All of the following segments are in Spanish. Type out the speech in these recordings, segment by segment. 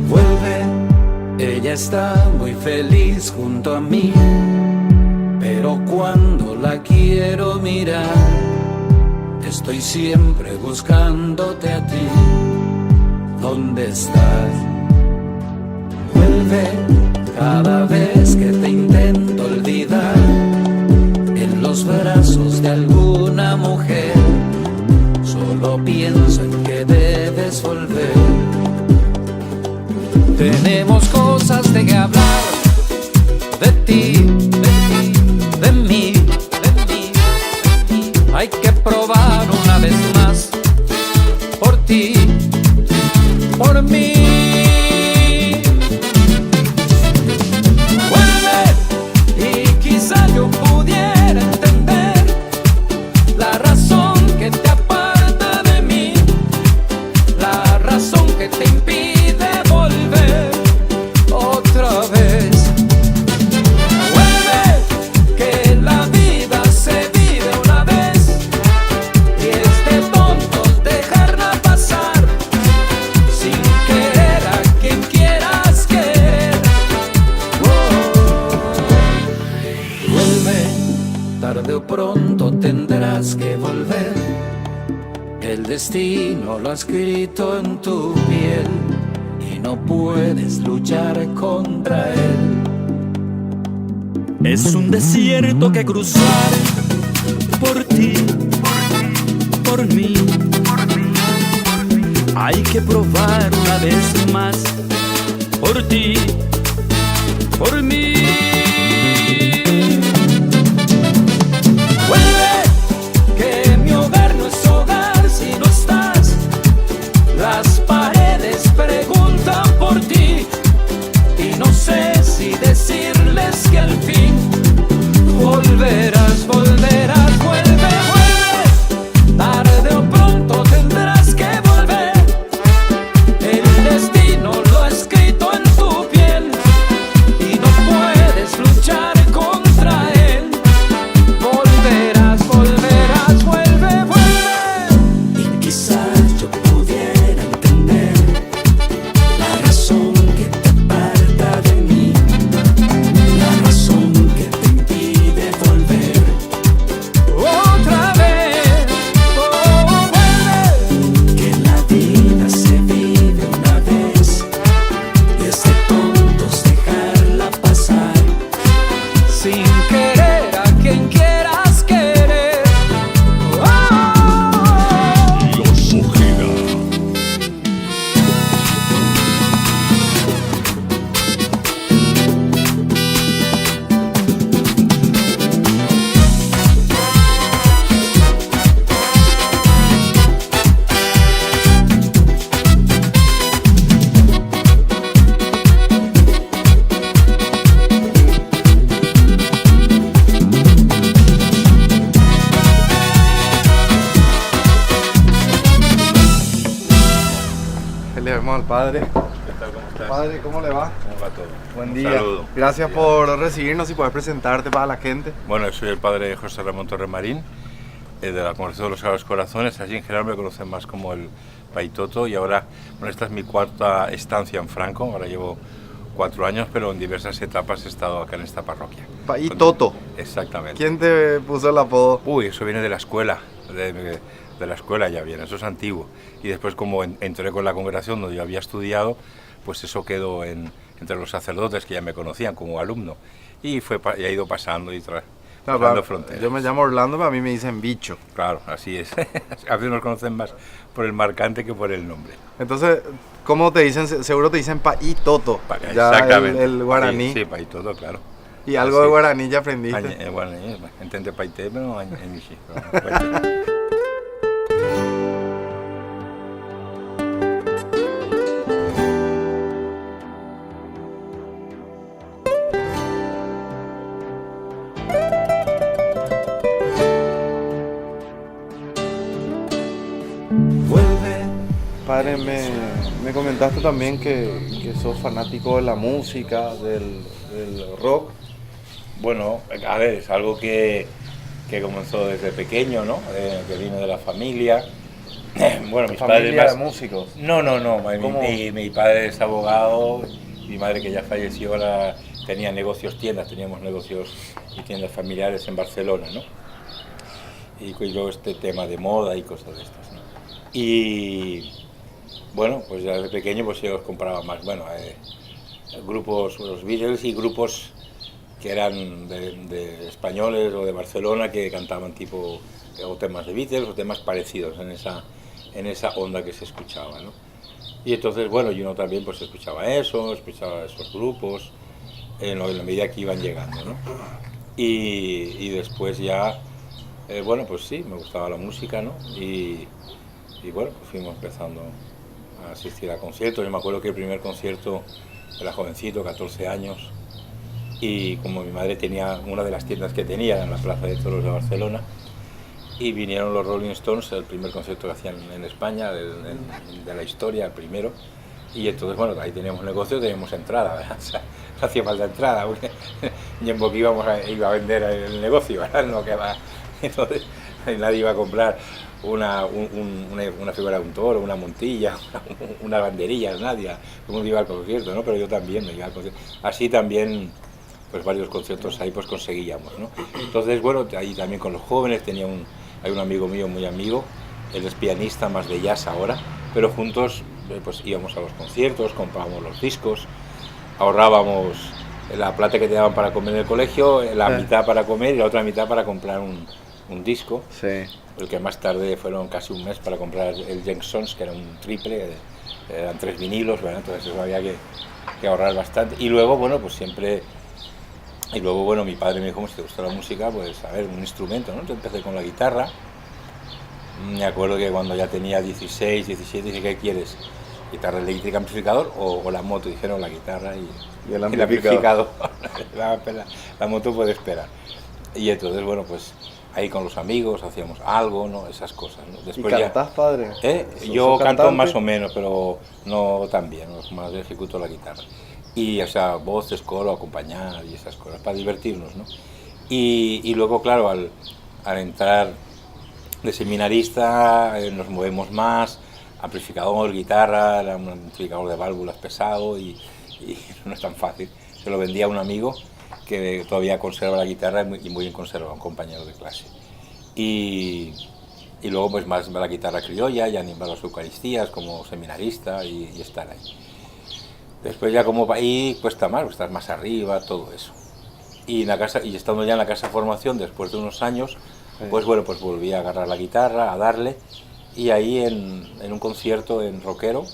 Vuelve, ella está muy feliz junto a mí, pero cuando la quiero mirar, estoy siempre buscándote a ti. ¿Dónde estás? Vuelve cada vez que te intento olvidar, en los brazos de alguna mujer, solo pienso en que debes volver. Tenemos cosas de que hablar, de ti, de mí, hay que probar una vez más, por ti, por mí. Vuelve y quizá yo pudiera entender la razón que te aparta de mí, la razón que te impide volver otra vez. Vuelve, que la vida se vive una vez y es de tontos dejarla pasar sin querer a quien quieras querer. Vuelve, tarde o pronto tendrás que volver. El destino lo ha escrito en tu piel y no puedes luchar contra él. Es un desierto que cruzar por ti, por mí. Hay que probar una vez más por ti, por mí. Vuelve, que mi hogar no es hogar si no estás. Las paredes preguntan por ti y no sé si decirles que al fin volverás, volverás. Vuelve, vuelve, tarde o pronto tendrás que volver. El destino lo ha escrito en tu piel y no puedes luchar contra él. Volverás, volverás, vuelve, vuelve. Y quizás yo pudiera entender la razón que te aparta de mí, la razón que te impide volver otra vez. Oh, vuelve, que la vida se vive una vez y es de tontos dejarla pasar sin querer a quien quieras querer. Los Ojeda. Le vemos al padre. ¿Qué tal? ¿Cómo estás? Padre, ¿cómo le va? ¿Cómo va todo? Buen Un día. saludo. Gracias por recibirnos y poder presentarte para la gente. Bueno, soy el padre José Ramón Torremarín, de la Congregación de los Sagrados Corazones. Allí en general me conocen más como el Paitoto y ahora, bueno, esta es mi cuarta estancia en Franco. Ahora llevo 4 años, pero en diversas etapas he estado acá en esta parroquia. Y Toto. Exactamente. ¿Quién te puso el apodo? Uy, eso viene de la escuela, de la escuela ya viene, eso es antiguo. Y después como entré con la congregación donde yo había estudiado, pues eso quedó entre los sacerdotes que ya me conocían como alumno. Y ha ido pasando y trazando fronteras. Yo me llamo Orlando, pero a mí me dicen bicho. Claro, así es. A veces nos conocen más por el marcante que por el nombre. Entonces, ¿cómo te dicen? Seguro te dicen Paí Toto. Ya Exactamente. el guaraní. Sí, Paitoto, claro. ¿Y algo de guaraní ya aprendiste? Guaraní, entende Paité, pero en Michi. Vuelve. Padre, me comentaste también que sos fanático de la música, del rock. Bueno, a ver, es algo que comenzó desde pequeño, ¿no? Que vino de la familia. Bueno, mis familia padres de músicos. No. ¿Cómo? Mi padre es abogado, mi madre que ya falleció ahora tenía teníamos negocios y tiendas familiares en Barcelona, ¿no? Y luego este tema de moda y cosas de estas, ¿no? Y bueno, pues ya de pequeño pues yo compraba más, grupos, los Beatles y grupos que eran de españoles o de Barcelona que cantaban o temas de Beatles o temas parecidos en esa onda que se escuchaba, ¿no? Y entonces, bueno, yo uno también pues escuchaba esos grupos, en la medida que iban llegando, ¿no? Y después ya, pues sí, me gustaba la música, ¿no? Y bueno, pues fuimos empezando a asistir a conciertos. Yo me acuerdo que el primer concierto era jovencito, 14 años, y como mi madre tenía una de las tiendas que tenía en la Plaza de Toros de Barcelona, y vinieron los Rolling Stones, el primer concierto que hacían en España, de la historia, el primero, y entonces, bueno, ahí teníamos negocio, teníamos entrada, ¿verdad? O sea, no hacía falta entrada, porque Jumbo que iba a vender el negocio, ¿verdad? No, que va. Entonces, nadie iba a comprar una figura de un toro, una montilla, una banderilla, nadie. Todo el mundo iba al concierto, ¿no? Pero yo también me iba al concierto. Así también, pues varios conciertos ahí pues conseguíamos, ¿no? Entonces, bueno, ahí también con los jóvenes hay un amigo mío, muy amigo, él es pianista más de jazz ahora, pero juntos pues íbamos a los conciertos, comprábamos los discos, ahorrábamos la plata que te daban para comer en el colegio, la mitad para comer y la otra mitad para comprar un disco. Sí. El que más tarde fueron casi un mes para comprar el Jensons, que era un triple, eran 3 vinilos, bueno, entonces eso había que ahorrar bastante. Y luego, bueno, pues siempre... Y luego, bueno, mi padre me dijo, si te gusta la música, pues a ver, un instrumento, ¿no? Entonces empecé con la guitarra. Me acuerdo que cuando ya tenía 16, 17, dije, ¿qué quieres? ¿Guitarra eléctrica, amplificador o la moto? Dijeron la guitarra y el amplificador. La moto puede esperar. Y entonces, bueno, pues ahí con los amigos hacíamos algo, ¿no? Esas cosas, ¿no? Después ¿Y cantás, padre? Yo canto cantante? más o menos, pero no tan bien, ¿no? Más ejecuto la guitarra. Y, o sea, voces, coro, acompañar y esas cosas, para divertirnos, ¿no? Y luego, claro, al entrar de seminarista, nos movemos más, amplificador, guitarra, era un amplificador de válvulas pesado y no es tan fácil. Se lo vendía a un amigo que todavía conserva la guitarra y muy bien conserva, un compañero de clase. Y luego pues más la guitarra criolla y animar las eucaristías como seminarista y estar ahí. Después ya como ahí cuesta más, estás más arriba, todo eso. Y estando ya en la casa de formación, después de unos años, pues bueno, pues volví a agarrar la guitarra, a darle, y ahí en un concierto en Roquero,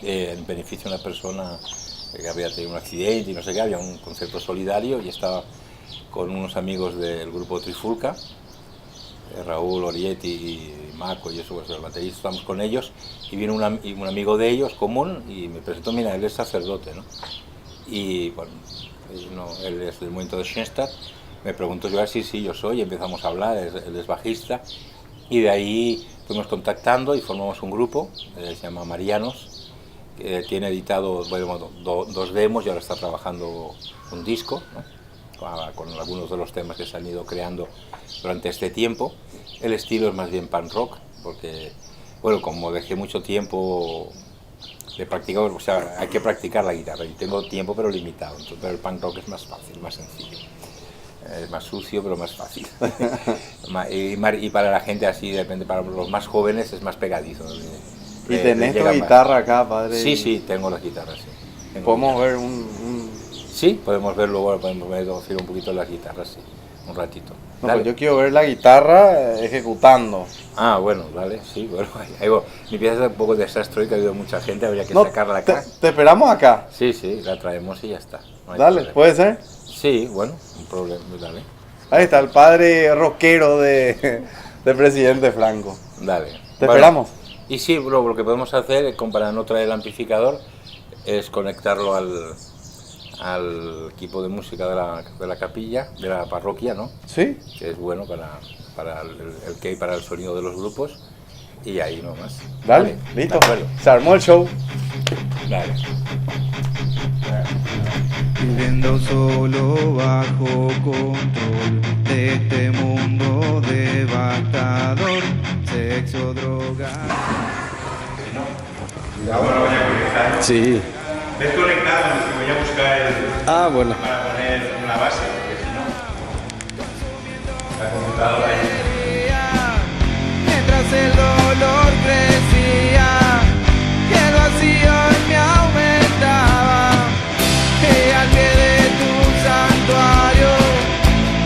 en beneficio de una persona que había tenido un accidente y no sé qué, había un concierto solidario y estaba con unos amigos del grupo Trifulca, Raúl, Orietti y Marco y eso, pues el baterista, estamos con ellos y vino un amigo de ellos común y me presentó, mira, él es sacerdote, ¿no? Y bueno, él es del movimiento de Schoenstatt, me preguntó yo, sí, yo soy, y empezamos a hablar, él es bajista, y de ahí fuimos contactando y formamos un grupo, se llama Marianos, que tiene editado dos demos y ahora está trabajando un disco, ¿no? Con algunos de los temas que se han ido creando durante este tiempo. El estilo es más bien punk rock, porque, bueno, como dejé mucho tiempo de practicar, o sea, hay que practicar la guitarra, y tengo tiempo pero limitado, entonces, pero el punk rock es más fácil, más sencillo. Es más sucio pero más fácil. Y para la gente así, depende, para los más jóvenes es más pegadizo. ¿Y tenés tu guitarra acá, padre? Sí, tengo las guitarras, sí. ¿Podemos ver Sí, podemos verlo, bueno, podemos ver un poquito las guitarras, sí, un ratito. No, pues yo quiero ver la guitarra ejecutando. Ah, bueno, vale, sí, bueno, ahí va. Mi pieza es un poco desastre, que ha habido mucha gente, habría que sacarla acá. ¿Te esperamos acá? Sí, la traemos y ya está. No dale, problema. ¿Puede ser? Sí, bueno, un problema, dale. Ahí está el padre rockero de Presidente Franco. Dale. ¿Te esperamos? Y sí, lo que podemos hacer, para no traer el amplificador, es conectarlo al equipo de música de la capilla, de la parroquia, ¿no? Sí. Que es bueno para el sonido de los grupos, y ahí nomás. Dale, listo. Se armó el show. Dale. Viviendo solo bajo control de este mundo devastador. sexo, droga. Ahora voy a conectar. Sí. Ves conectado, que voy a buscar el... Ah, bueno. para poner una base, porque si no... La computadora ahí. Mientras el dolor crecía y el vacío me aumentaba, y al pie de tu santuario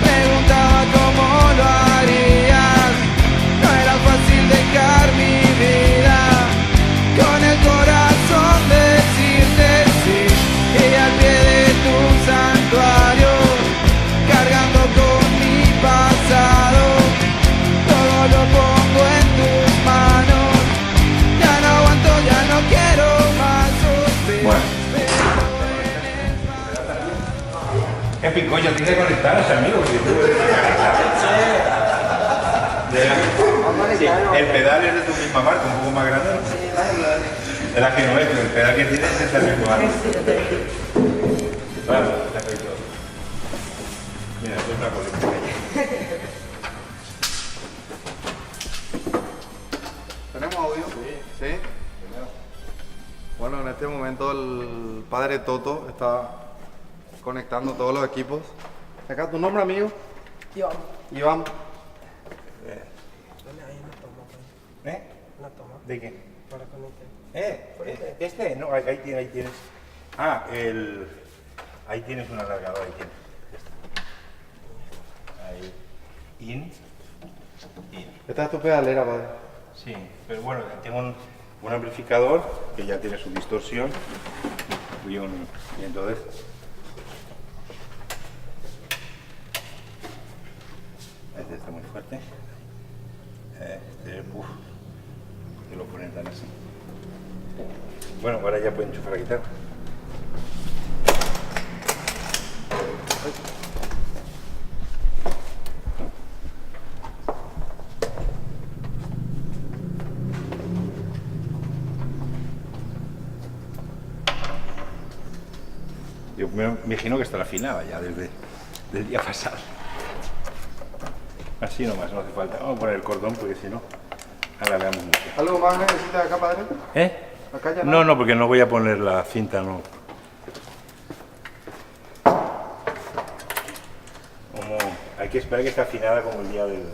preguntaba cómo lo harías. No era fácil dejar mi vida, con el corazón decirte sí, y al pie de tu santuario cargando con mi pasado, todo lo pongo en tus manos. Ya no aguanto, ya no quiero más sufrir. Bueno. ¿Qué pico? Yo tiene que conectarse, amigo, porque tú eres sí, el pedal es de tu misma marca, un poco más grande, ¿no? De la que no es, pero el pedal que tienes es el mismo marca. Claro, perfecto. Mira, esto es una colección. ¿Tenemos audio? Sí. Bueno, en este momento el padre Toto está conectando todos los equipos. Acá, ¿tu nombre, amigo? Iván. Iván. Dale ahí una toma, pues. ¿Eh? Una toma. ¿De qué? Para conectar. Este, no, ahí tienes. Ah, ahí tienes un alargador, ahí tienes. Ahí. In. Esta es tu pedalera, padre. Sí, pero bueno, tengo un amplificador que ya tiene su distorsión y entonces este está muy fuerte. Que lo ponen tan así. Bueno, ahora ya pueden enchufar la guitarra. Yo me imagino que estará afinada ya desde el día pasado. Así nomás, no hace falta. Vamos a poner el cordón porque si no, alargamos mucho. ¿Algo más necesitas acá, padre? ¿Eh? Acá ya No, porque no voy a poner la cinta, no. Hay que esperar que esté afinada como el día del...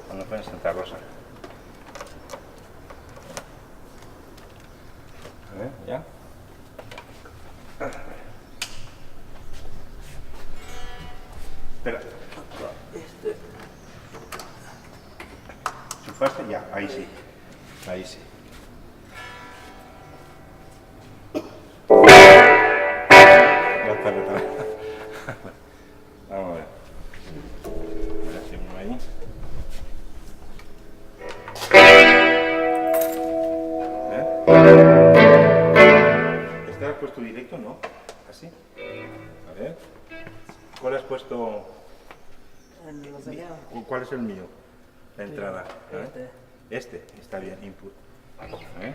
cuando fue en Santa Rosa. A ver, ¿ya? Espera. ¿Chupaste? Ya, ahí sí. Ahí sí. Ya está, ya está. Vamos a ver. Ahora sí, uno ahí. ¿Este has puesto directo? No. ¿Así? A ver. ¿Cuál has puesto? ¿Cuál es el mío? La entrada. A ver. Este está bien, input. A ver.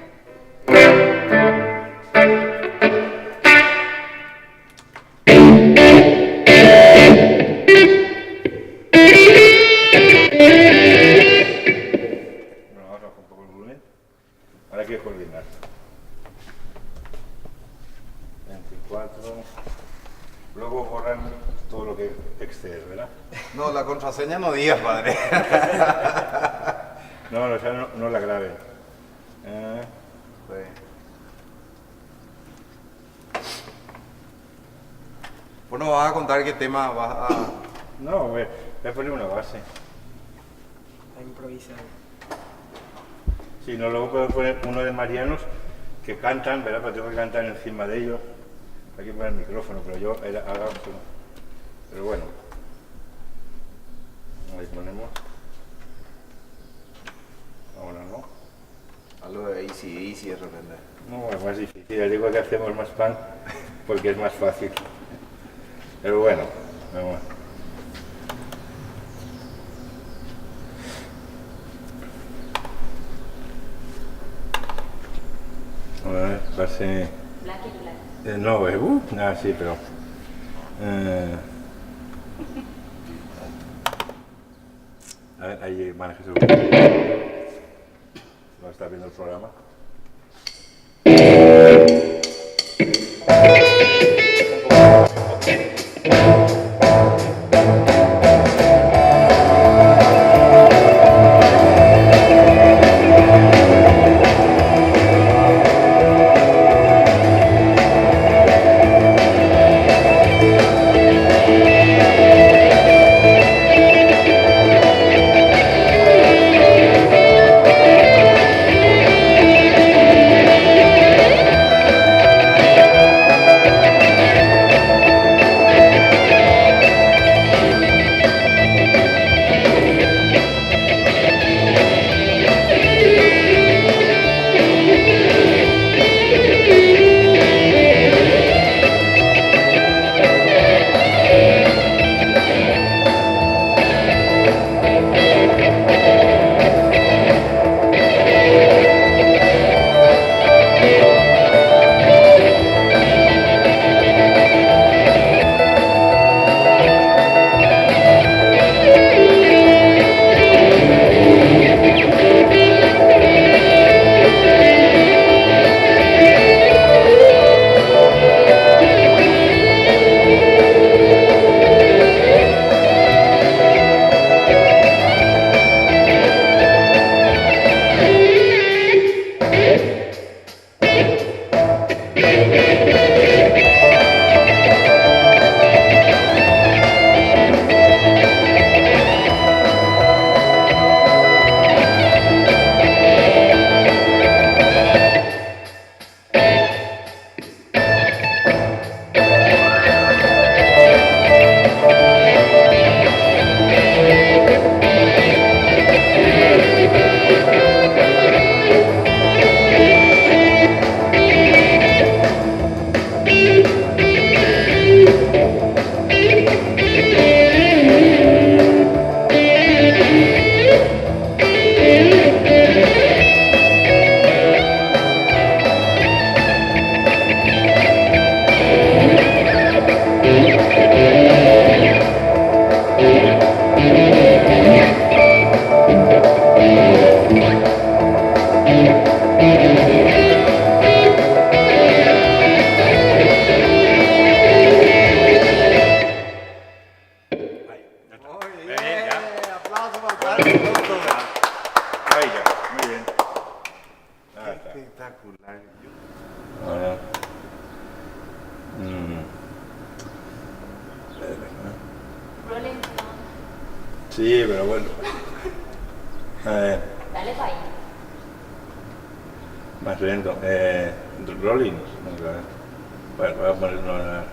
Bueno, vamos a bajar un poco el volumen. Ahora hay que coordinar. 24. Luego borran todo lo que excede, ¿verdad? No, la contraseña no digas, padre. No, o sea, no la graben. Bueno, vas a contar qué tema vas a... No, voy a poner una base. A improvisar. Si no, luego puedo poner uno de Marianos que cantan, ¿verdad? Pero tengo que cantar encima de ellos. Hay que poner el micrófono, pero yo haga un segundo. Pero bueno. Ahí ponemos. Ahora no. Algo de easy de repente. No, es más difícil. Ya digo que hacemos más pan porque es más fácil. Pero bueno, vamos. A ver, pase. Black y black. No, nada, sí, pero. A ver, ahí manejes el... ¿No está viendo el programa? Espectacular. Ahora. Sí, pero bueno. A ver. Dale para ahí. Más lento. Rollins. Vamos a ver. Bueno, voy a ponerlo en la...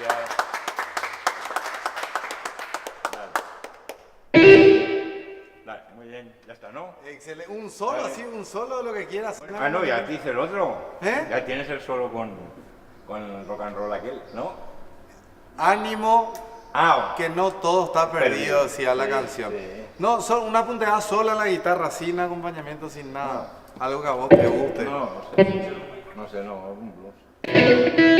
Gracias. Dale, muy bien, ya está, ¿no? Excelente. Un solo, así, un solo, lo que quieras. Ah, no, ya te hice el otro. ¿Eh? Ya tienes el solo con el rock and roll aquel, ¿no? Ánimo, Ah, que no todo está perdido, decía la canción. sí. No, son una punteada sola en la guitarra, sin acompañamiento, sin nada. Algo que a vos te guste. no sé. No sé, no, algún blues.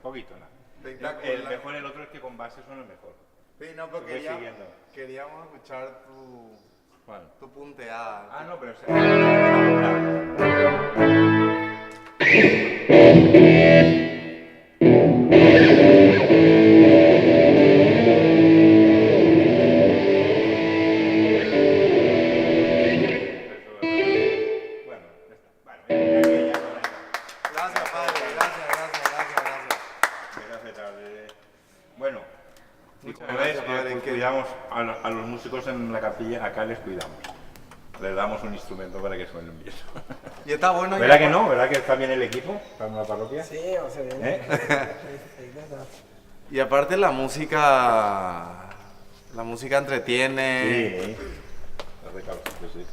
Poquito, nada. Espectacular. El mejor, el otro es que con base suena mejor. Sí, no, pero Voy siguiendo. queríamos escuchar ¿Cuál? tu punteada. Ah, no, pero... Bueno, ya está. Bueno, Gracias, padre. Gracias. Llegaste tarde. Bueno, Muchas como gracias, ves, padre, pues que- cuidamos a los músicos en la capilla, acá les cuidamos. Les damos un instrumento para que suenen bien. Y está bueno. ¿Verdad ya- que no? ¿Verdad que está bien el equipo para una parroquia? Sí, o sea, bien. ¿Eh? Y aparte la música entretiene. Sí. Los recalcitos, sí.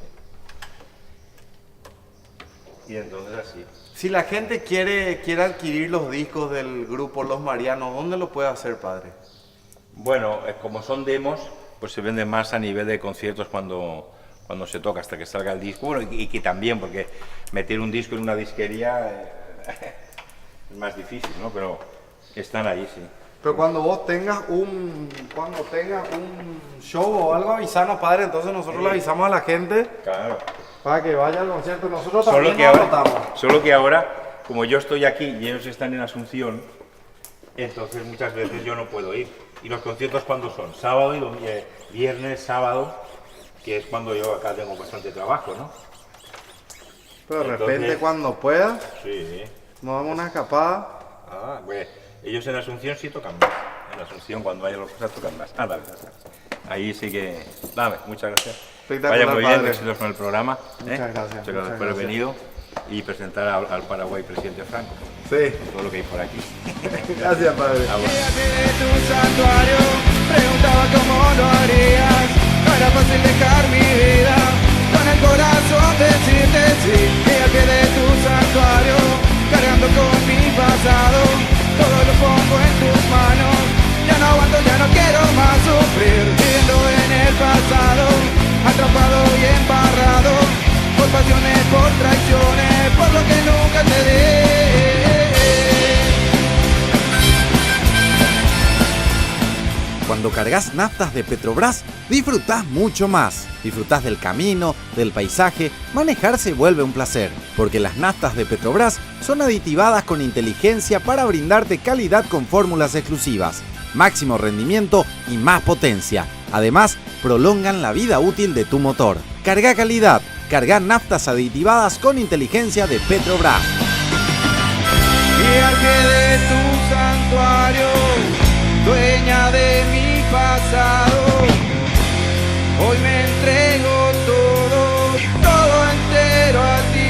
Y entonces así. Si la gente quiere adquirir los discos del grupo Los Marianos, ¿dónde lo puede hacer, padre? Bueno, como son demos, pues se venden más a nivel de conciertos cuando se toca, hasta que salga el disco. Bueno, y que también, porque meter un disco en una disquería es más difícil, ¿no? Pero están ahí, sí. Pero cuando vos tengas un show o algo, avisanos, padre, entonces nosotros le avisamos a la gente Claro. para que vaya al concierto. Nosotros Solo también que, nos ahora, anotamos. solo que ahora, como yo estoy aquí y ellos están en Asunción, entonces muchas veces yo no puedo ir. ¿Y los conciertos cuándo son? Sábado y viernes, sábado, que es cuando yo acá tengo bastante trabajo, ¿no? Pero de Entonces- repente cuando pueda, Sí. nos damos una escapada. Ah, pues ellos en Asunción sí tocan más. En Asunción cuando haya las cosas tocan más. Ah, dale, dale. Ahí sí que... Dame, muchas gracias. Espectacular, Vaya muy bien, padre. éxitos con el programa. Muchas gracias, Muchas muchas gracias por haber gracias. venido y presentar al Paraguay presidente Franco. Sí. Todo lo que hay por aquí. Gracias, padre. Ah, bueno. Fíjate de tu santuario, preguntaba cómo lo harías. No era fácil dejar mi vida, con el corazón decirte sí. Y al pie de tu santuario, cargando con mi pasado, todo lo pongo en tus manos. Ya no aguanto, ya no quiero más sufrir, viviendo en el pasado, atrapado y embarrado, por pasiones, por traiciones, por lo que nunca te di. Cuando cargas naftas de Petrobras, disfrutás mucho más. Disfrutás del camino, del paisaje, manejar se vuelve un placer, porque las naftas de Petrobras son aditivadas con inteligencia para brindarte calidad con fórmulas exclusivas, máximo rendimiento y más potencia. Además, prolongan la vida útil de tu motor. Carga calidad, carga naftas aditivadas con inteligencia de Petrobras. Y al pie de tu santuario, dueña de mi pasado, hoy me entrego todo, todo entero a ti.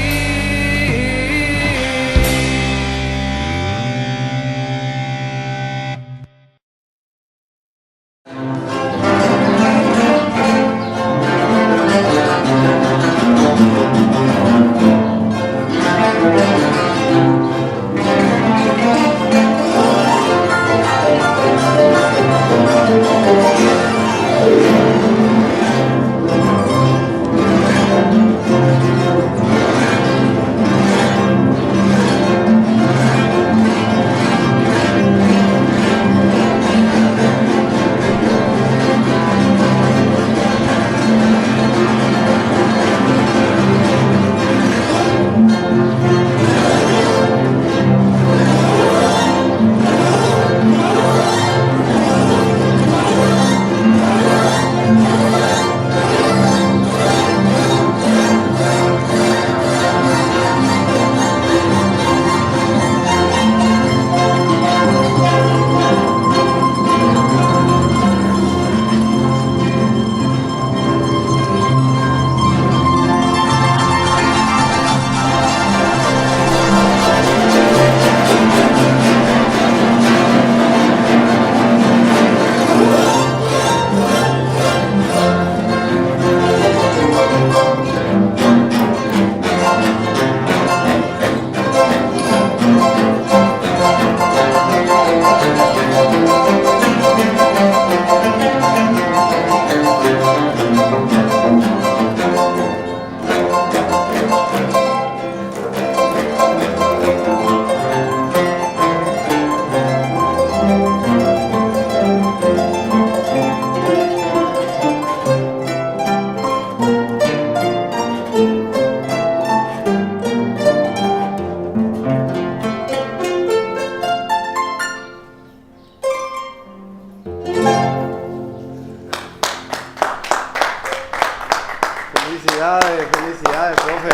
felicidades, profe.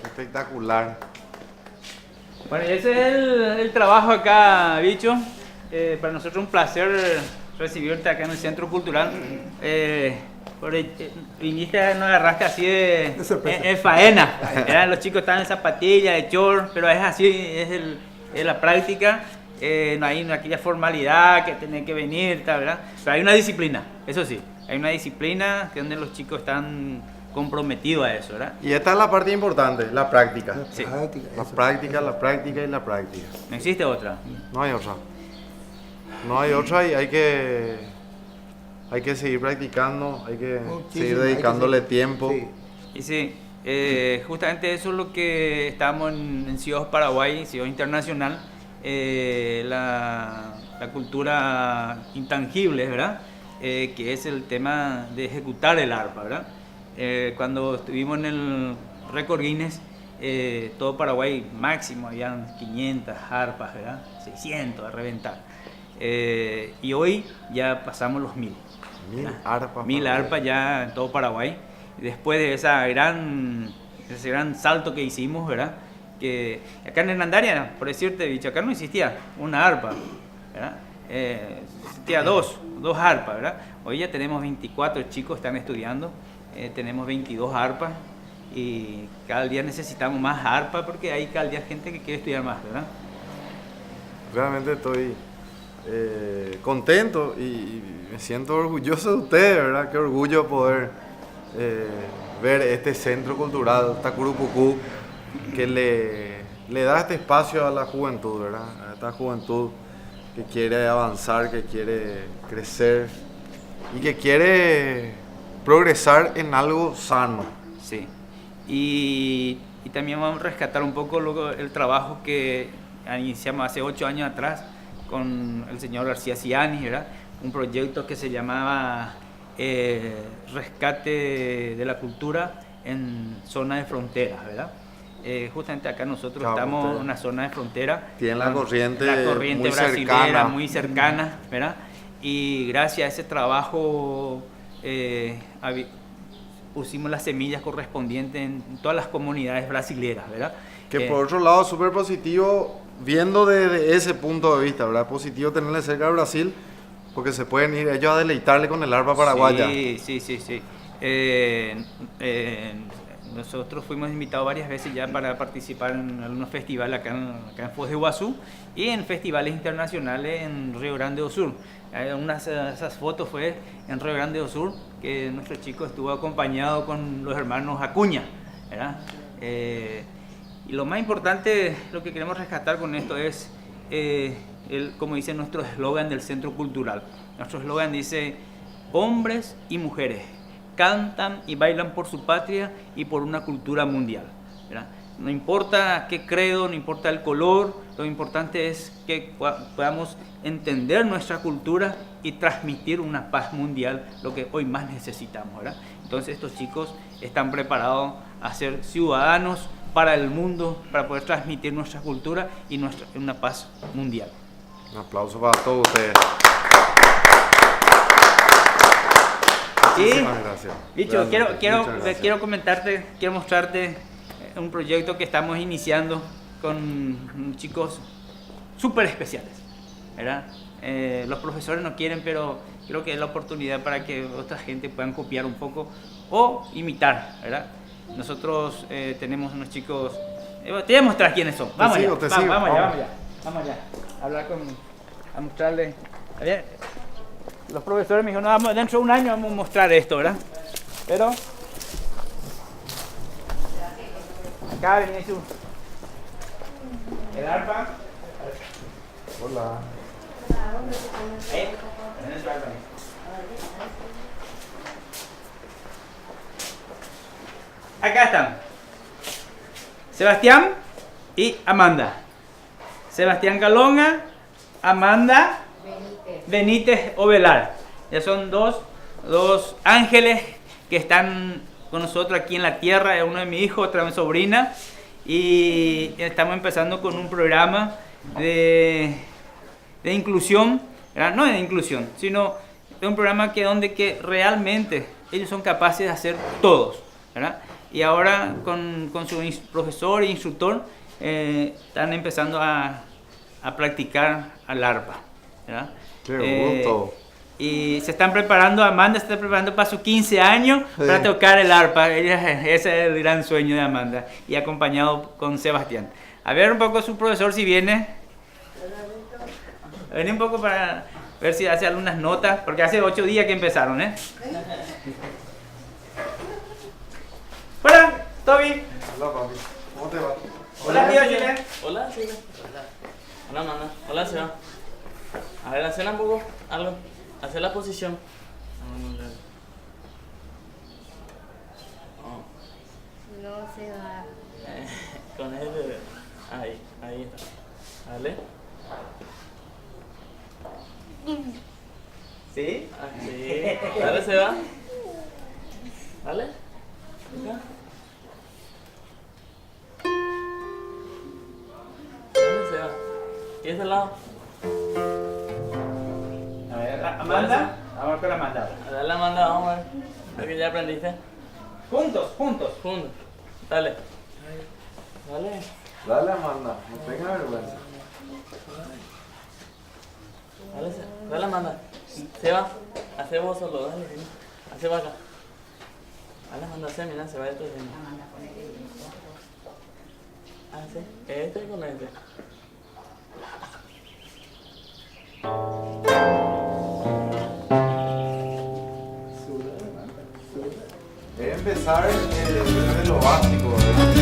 Espectacular. Bueno, y ese es el trabajo acá, Bicho. Para nosotros un placer recibirte acá en el Centro Cultural. Viniste, nos agarraste así en faena. Los chicos están en zapatillas, de short, pero es así, es la práctica. No hay aquella formalidad que tienen que venir, ¿verdad? Pero hay una disciplina, eso sí. Hay una disciplina que donde los chicos están comprometidos a eso, ¿verdad? Y esta es la parte importante, la práctica. Sí. La práctica y la práctica. No existe otra. No hay otra. No hay otra y hay que seguir practicando, hay que seguir dedicándole tiempo. Sí. Y sí, justamente eso es lo que estamos en CIOS Paraguay, CIOS Internacional, la cultura intangible, ¿verdad? Que es el tema de ejecutar el arpa, ¿verdad? Cuando estuvimos en el récord Guinness, todo Paraguay máximo, habían 500 arpas, ¿verdad? 600 a reventar. Y hoy ya pasamos los 1000. 1000 arpas. 1000 arpas ya en todo Paraguay. Después de ese gran salto que hicimos, ¿verdad? Que acá en Hernandaria, por decirte, bicho, acá no existía una arpa, ¿verdad? Existía dos arpas, ¿verdad? Hoy ya tenemos 24 chicos que están estudiando, tenemos 22 arpas y cada día necesitamos más arpas porque hay cada día gente que quiere estudiar más, ¿verdad? Realmente estoy contento y me siento orgulloso de ustedes, ¿verdad? Qué orgullo poder ver este centro cultural, Tacurupucú, que le da este espacio a la juventud, ¿verdad? A esta juventud que quiere avanzar, que quiere crecer y que quiere progresar en algo sano. Sí. Y también vamos a rescatar un poco el trabajo que iniciamos hace 8 años atrás con el señor García Ciani, ¿verdad? Un proyecto que se llamaba Rescate de la Cultura en zona de fronteras, ¿verdad? Justamente acá nosotros estamos en una zona de frontera. Tiene la corriente muy brasilera, cercana. muy cercana, ¿verdad? Y gracias a ese trabajo pusimos las semillas correspondientes en todas las comunidades brasileras, ¿verdad? Que por otro lado, súper positivo, viendo desde ese punto de vista, ¿verdad? Positivo tenerle cerca de Brasil, porque se pueden ir ellos a deleitarle con el arpa paraguaya. Sí. Nosotros fuimos invitados varias veces ya para participar en algunos festivales acá en Foz de Iguazú y en festivales internacionales en Río Grande do Sur. Una de esas fotos fue en Río Grande do Sur, que nuestro chico estuvo acompañado con los hermanos Acuña, ¿verdad? Y lo más importante, lo que queremos rescatar con esto es, como dice nuestro eslogan del Centro Cultural. Nuestro eslogan dice, hombres y mujeres cantan y bailan por su patria y por una cultura mundial, ¿verdad? No importa qué credo, no importa el color, lo importante es que podamos entender nuestra cultura y transmitir una paz mundial, lo que hoy más necesitamos, ¿verdad? Entonces estos chicos están preparados a ser ciudadanos para el mundo, para poder transmitir nuestra cultura y una paz mundial. Un aplauso para todos ustedes. Muchísimas gracias. Bicho, Realmente, quiero comentarte, quiero mostrarte un proyecto que estamos iniciando con chicos súper especiales, ¿verdad? Los profesores no quieren, pero creo que es la oportunidad para que otra gente puedan copiar un poco o imitar, ¿verdad? Nosotros tenemos unos chicos, te voy a mostrar quiénes son. Vamos allá, vamos allá. A mostrarle. A ver, los profesores me dijeron, no, dentro de un año vamos a mostrar esto, ¿verdad? Pero acá viene el arpa. Hola. Ahí, tenés su arpa. Acá están Sebastián y Amanda. Sebastián Calonga, Amanda Benítez Ovelar. Ya son dos ángeles que están con nosotros aquí en la tierra. Uno de mis hijos, otra de mi sobrina. Y estamos empezando con un programa de inclusión, ¿verdad? No de inclusión, sino es un programa que realmente ellos son capaces de hacer todos, ¿verdad? Y ahora con su profesor e instructor están empezando a practicar al arpa, ¿verdad? Qué gusto. Y se están preparando, Amanda se está preparando para sus 15 años para tocar el arpa. Ese es el gran sueño de Amanda. Y acompañado con Sebastián. A ver un poco su profesor si viene. Viene un poco para ver si hace algunas notas, porque hace 8 días que empezaron, ¿eh? Hola, Toby. Hola, papi. ¿Cómo te va? Hola, tío Chile. Hola, Silvia. Hola, Amanda. Hola, Seba. A ver, hacer un poco algo. Hacer la posición. No se va. Con el bebé. Ahí está. ¿Vale? ¿Sí? Así. Dale, Seba. ¿Vale? Acá. Dale, Seba. ¿Y este lado? A ver, Amanda. Vamos con Amanda. Dale, Amanda, vamos a ver. Lo que ya aprendiste. Juntos. Juntos. Dale. Dale. Dale, Amanda, no tenga vergüenza. Dale, Amanda. Seba, hace vos solo, dale. Hace para acá. Dale, Amanda, hace, mira, se va esto. Hace. Este con este. Es empezar desde lo básico, ¿verdad?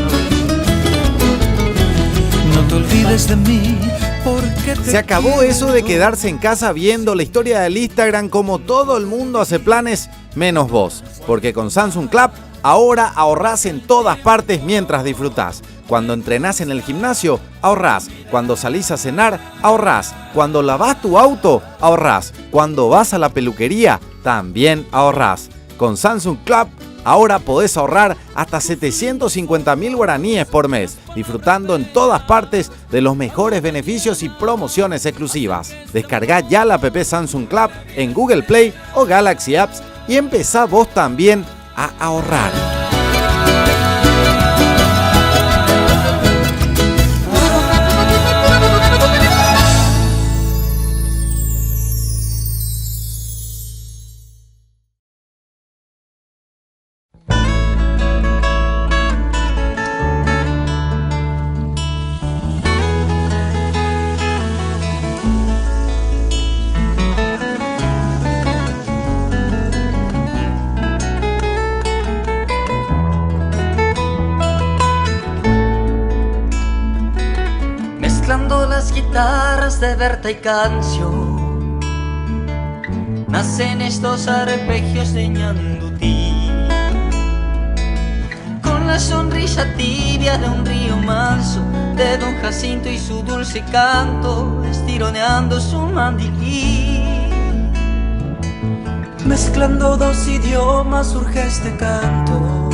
No te olvides de mí, porque te Se acabó eso de quedarse en casa viendo la historia del Instagram como todo el mundo hace planes, menos vos. Porque con Samsung Club ahora ahorrás en todas partes mientras disfrutás. Cuando entrenás en el gimnasio, ahorrás. Cuando salís a cenar, ahorrás. Cuando lavás tu auto, ahorrás. Cuando vas a la peluquería, también ahorrás. Con Samsung Club ahora podés ahorrar hasta 750.000 guaraníes por mes, disfrutando en todas partes de los mejores beneficios y promociones exclusivas. Descargá ya la app Samsung Club en Google Play o Galaxy Apps y empezá vos también a ahorrar. Mezclando las guitarras de Berta y Cancio, nacen estos arpegios de Ñandutí. Con la sonrisa tibia de un río manso, de Don Jacinto y su dulce canto, estironeando su mandilí. Mezclando dos idiomas surge este canto,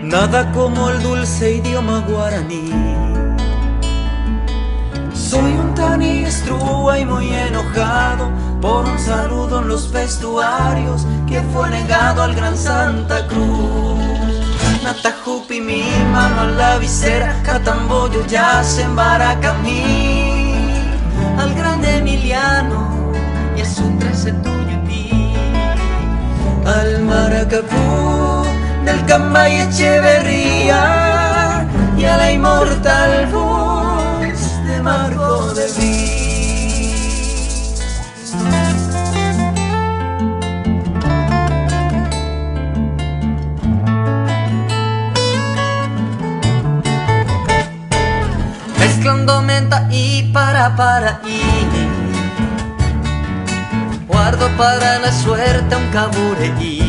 nada como el dulce idioma guaraní. Soy un tani estrúa y muy enojado por un saludo en los vestuarios que fue negado al gran Santa Cruz. Natajupi mi mano a la visera, Catamboyo ya se embarca a mí. Al grande Emiliano y a su 13 Tuyutí. Al Maracapú del Cambay Echeverría y a la inmortal voz de Marco deVí. Mezclando menta y para y guardo para la suerte un cabureí.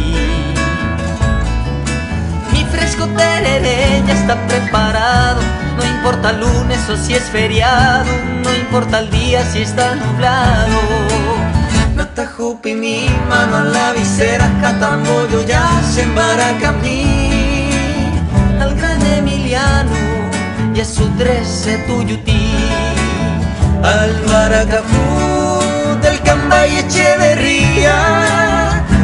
Mi fresco tereré ya está preparado, no importa lunes o si es feriado, no importa el día si está nublado. Natajupi mi mano a la visera, Catamboyo ya se embarca a mí. Al gran Emiliano y a su 13 Tuyutí. Al Maracapú del Cambay Echeverría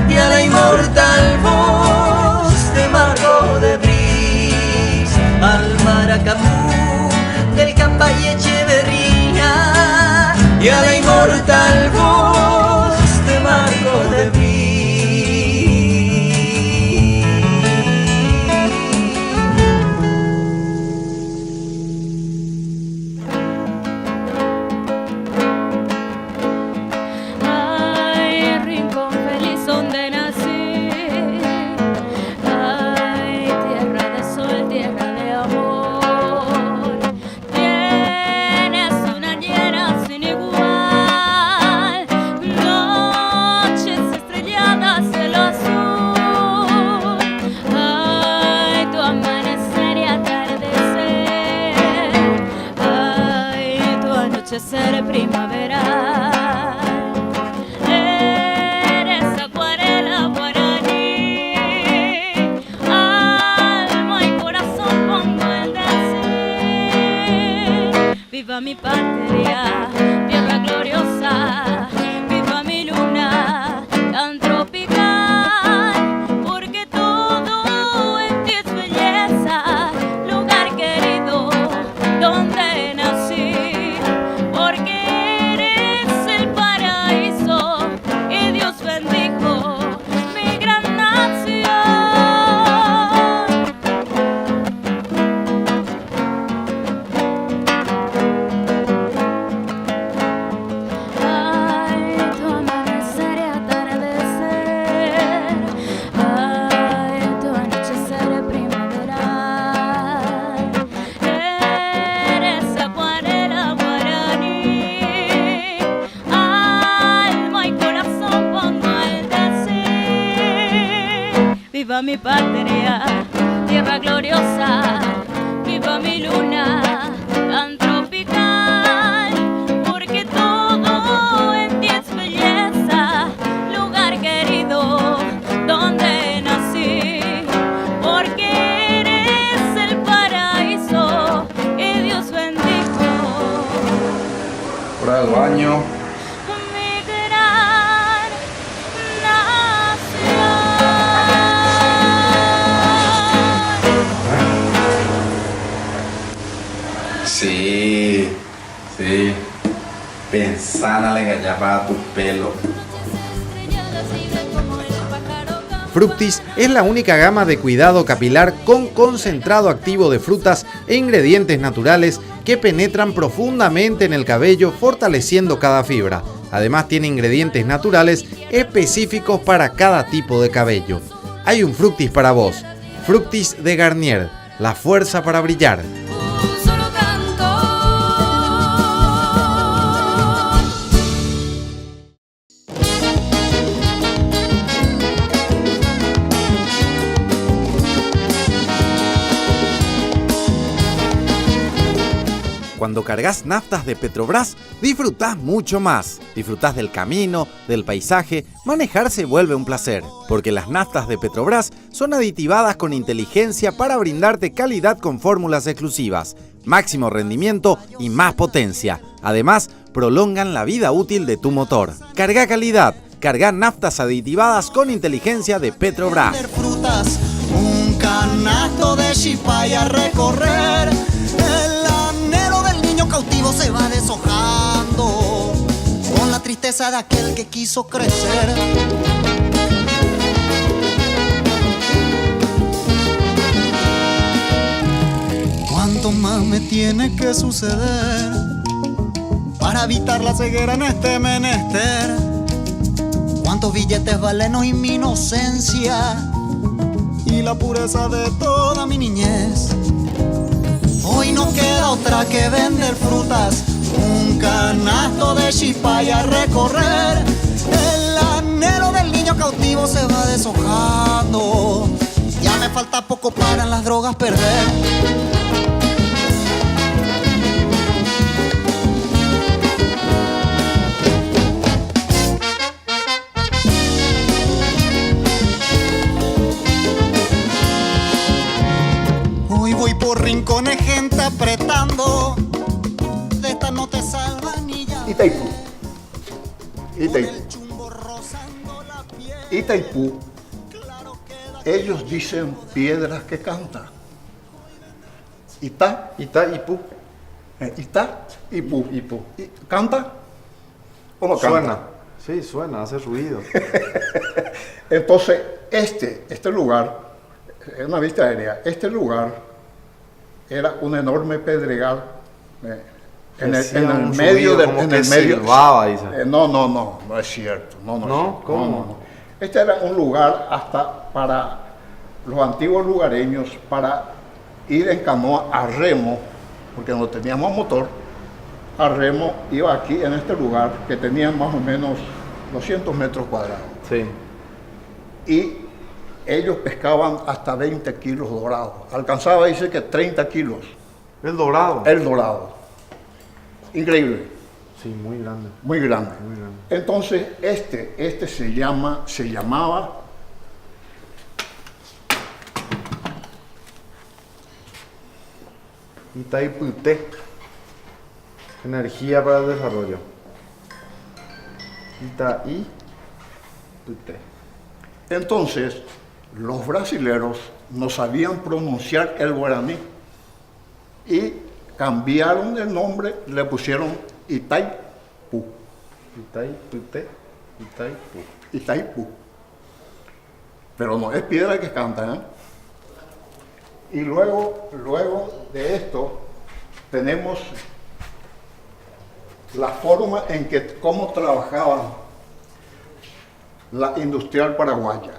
y a la inmortal voz de Marco de Bris, al Maracapú del Cambay Echeverría y a la inmortal voz de Marco de Bris. Ser primaveral, eres acuarela guaraní, alma y corazón pongo en decir. Viva mi patria, tierra gloriosa, viva mi luna tan tropical, porque todo en ti es belleza, lugar querido donde nací. Viva mi patria, tierra gloriosa, viva mi luna tan tropical, porque todo en ti es belleza, lugar querido donde nací, porque eres el paraíso que Dios bendijo. Hora del baño. Sí, sí. Pensá en engañar para tu pelo. Fructis es la única gama de cuidado capilar con concentrado activo de frutas e ingredientes naturales que penetran profundamente en el cabello, fortaleciendo cada fibra. Además tiene ingredientes naturales específicos para cada tipo de cabello. Hay un Fructis para vos. Fructis de Garnier, la fuerza para brillar. Cuando cargas naftas de Petrobras, disfrutás mucho más. Disfrutás del camino, del paisaje, manejar se vuelve un placer. Porque las naftas de Petrobras son aditivadas con inteligencia para brindarte calidad con fórmulas exclusivas, máximo rendimiento y más potencia. Además, prolongan la vida útil de tu motor. Carga calidad, carga naftas aditivadas con inteligencia de Petrobras. Frutas, un canasto de chipaya a recorrer. Cautivo se va deshojando con la tristeza de aquel que quiso crecer. ¿Cuánto más me tiene que suceder para evitar la ceguera en este menester? ¿Cuántos billetes valen hoy mi inocencia y la pureza de toda mi niñez? Hoy no queda otra que vender frutas, un canasto de chipaya a recorrer. El anhelo del niño cautivo se va deshojando. Ya me falta poco para las drogas perder. Voy por rincones, gente apretando. De esta no te salva ni ya. Itaipú, Itaipú, ellos dicen piedras que cantan. Itaipú. Itaipú. ¿Canta o no canta? Suena. Sí, suena, hace ruido. Entonces, este lugar, es una vista aérea, este lugar era un enorme pedregal en el medio del... Como que silbaba, dice. No es cierto. ¿No? ¿Cómo? No. Este era un lugar hasta para los antiguos lugareños, para ir en canoa a remo, porque no teníamos motor, a remo iba aquí en este lugar que tenía más o menos 200 metros cuadrados. Sí. Y ellos pescaban hasta 20 kilos dorados. Alcanzaba, dice que 30 kilos. ¿El dorado? El dorado. Increíble. Sí, muy grande. Muy grande. Muy grande. Entonces, este se llamaba Itaipute. Energía para el desarrollo. Itaipute. Entonces, los brasileros no sabían pronunciar el guaraní y cambiaron el nombre, le pusieron Itaipú. Itaipute. Itaipú. Pero no es piedra que canta, ¿eh? Y luego de esto tenemos la forma en que cómo trabajaba la industrial paraguaya.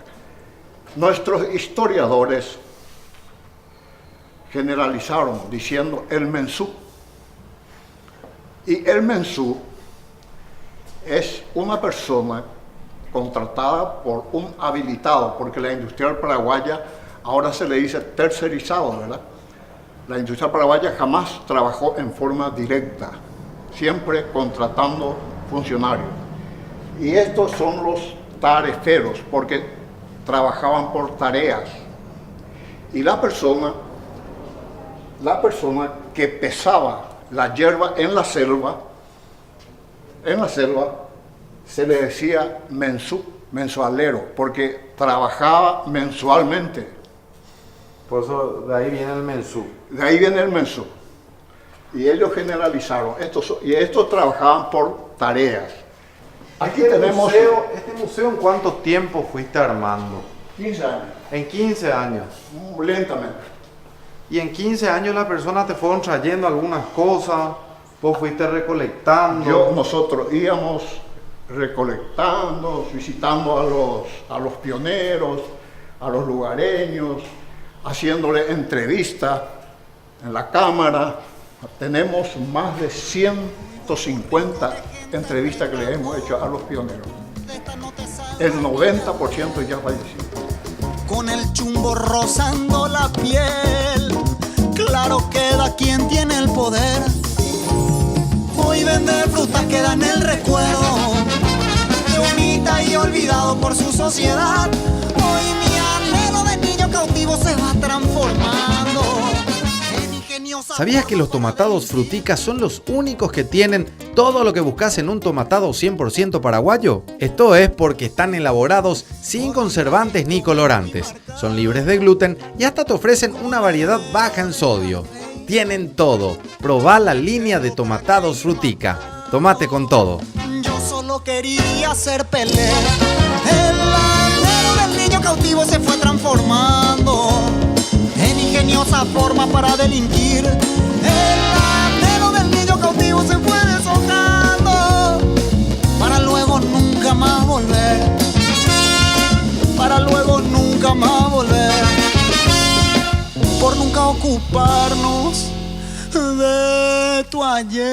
Nuestros historiadores generalizaron diciendo el mensú. Y el mensú es una persona contratada por un habilitado, porque la industrial paraguaya ahora se le dice tercerizado, ¿verdad? La industria paraguaya jamás trabajó en forma directa, siempre contratando funcionarios. Y estos son los tareferos, porque trabajaban por tareas. Y la persona que pesaba la hierba en la selva se le decía mensualero, porque trabajaba mensualmente. Por eso de ahí viene el mensú. De ahí viene el mensú. Y ellos generalizaron. Estos trabajaban por tareas. Aquí tenemos... ¿Este museo en cuánto tiempo fuiste armando? 15 años. En 15 años. Lentamente. Y en 15 años las personas te fueron trayendo algunas cosas, vos fuiste recolectando. Nosotros íbamos recolectando, visitando a los pioneros, a los lugareños, haciéndole entrevistas en la cámara. Tenemos más de 150 entrevistas que le hemos hecho a los pioneros. El 90% ya falleció. Con el chumbo rozando la piel, claro queda quien tiene el poder. Hoy vender frutas queda en el recuerdo de unita y olvidado por su sociedad. Hoy mi anhelo de niño cautivo se va transformando en ingeniosa. ¿Sabías que los tomatados Frutica son los únicos que tienen todo lo que buscas en un tomatado 100% paraguayo? Esto es porque están elaborados sin conservantes ni colorantes, son libres de gluten y hasta te ofrecen una variedad baja en sodio. Tienen todo. Probá la línea de tomatados Frutica. Tomate con todo. Yo solo quería ser Pelé. El anhelo del niño cautivo se fue transformando en ingeniosa forma para delinquir. El anhelo del niño cautivo se fue deshojando para luego nunca más volver. Para luego nunca más volver. Por nunca ocuparnos de tu ayer.